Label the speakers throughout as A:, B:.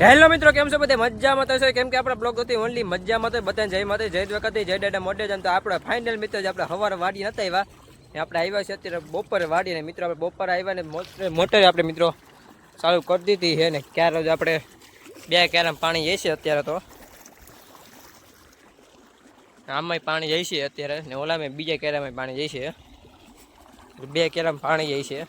A: Hello મિત્રો, કેમ છો બધે? મજામાં તો છે. કેમ કે આપણા બ્લોગ હતી ઓનલી મજામાં તો બધાને જય માતા જય દ્વારકાથી જય દાદા મોઢે જામ. તો આપણે ફાઇનલ મિત્રો આપણે સવારે વાડી નતા આવ્યા, આપણે આવ્યા છે અત્યારે બપોરે વાડીને. મિત્રો આપણે બપોરે આવ્યા ને મોટરે આપણે મિત્રો ચાલુ કરી દીધી છે ને ક્યારે જ આપણે 2 કેરામ પાણી જઈશે અત્યારે. તો આમાંય પાણી જાય છે અત્યારે ને ઓલામાં બીજા કેરામાં પાણી જાય છે. 2 કેરામાં પાણી જાય છે.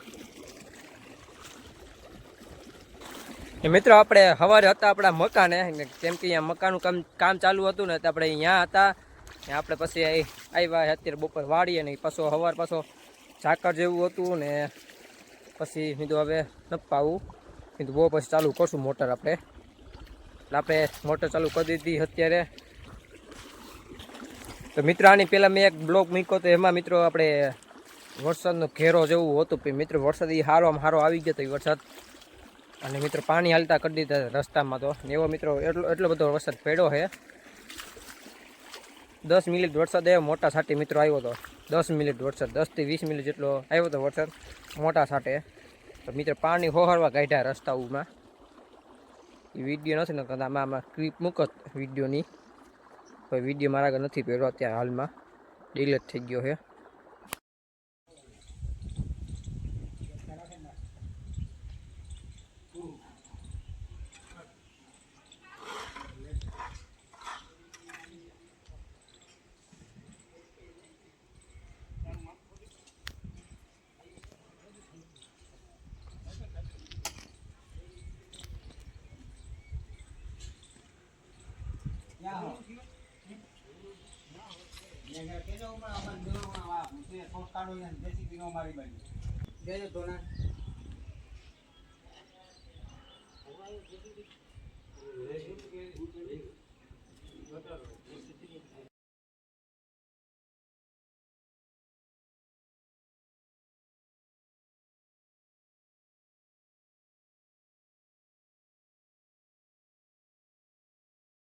A: મિત્રો આપણે સવારે હતા આપણા મકાને, કેમ કે અહીંયા મકાનનું કામ ચાલુ હતું ને, આપણે અહીંયા હતા. આપણે પછી આવ્યા અત્યારે બપોર વાળીએ ને પાછો સવાર પાછો ઝાકર જેવું હતું ને પછી કીધું હવે નપાવું, કીધું બહુ પછી ચાલુ કરશું મોટર આપણે. એટલે આપણે મોટર ચાલુ કરી દીધી અત્યારે. તો મિત્રો આની પહેલાં મેં એક બ્લોગ મૂક્યો તો એમાં મિત્રો આપણે વરસાદનો ઘેરો જેવું હતું. મિત્રો વરસાદ એ સારોમાં સારો આવી ગયો હતો એ વરસાદ, અને મિત્રો પાણી હાલતા કરી દીધા રસ્તામાં. તો એવો મિત્રો એટલો બધો વરસાદ પડ્યો છે. 10 મિનિટ વરસાદ આવ્યો મોટા છાંટે મિત્રો આવ્યો હતો. 10 મિનિટ વરસાદ, 10 થી 20 મિનિટ જેટલો આવ્યો હતો વરસાદ મોટા છાંટે. તો મિત્રો પાણી હોહરવા કાઢ્યા રસ્તાઓમાં. એ વિડીયો નથી ને આમાં ક્લિપ મૂકો વિડીયોની, કોઈ વિડીયો મારા આગળ નથી પડ્યો અત્યારે હાલમાં, ડિલીટ થઈ ગયો છે.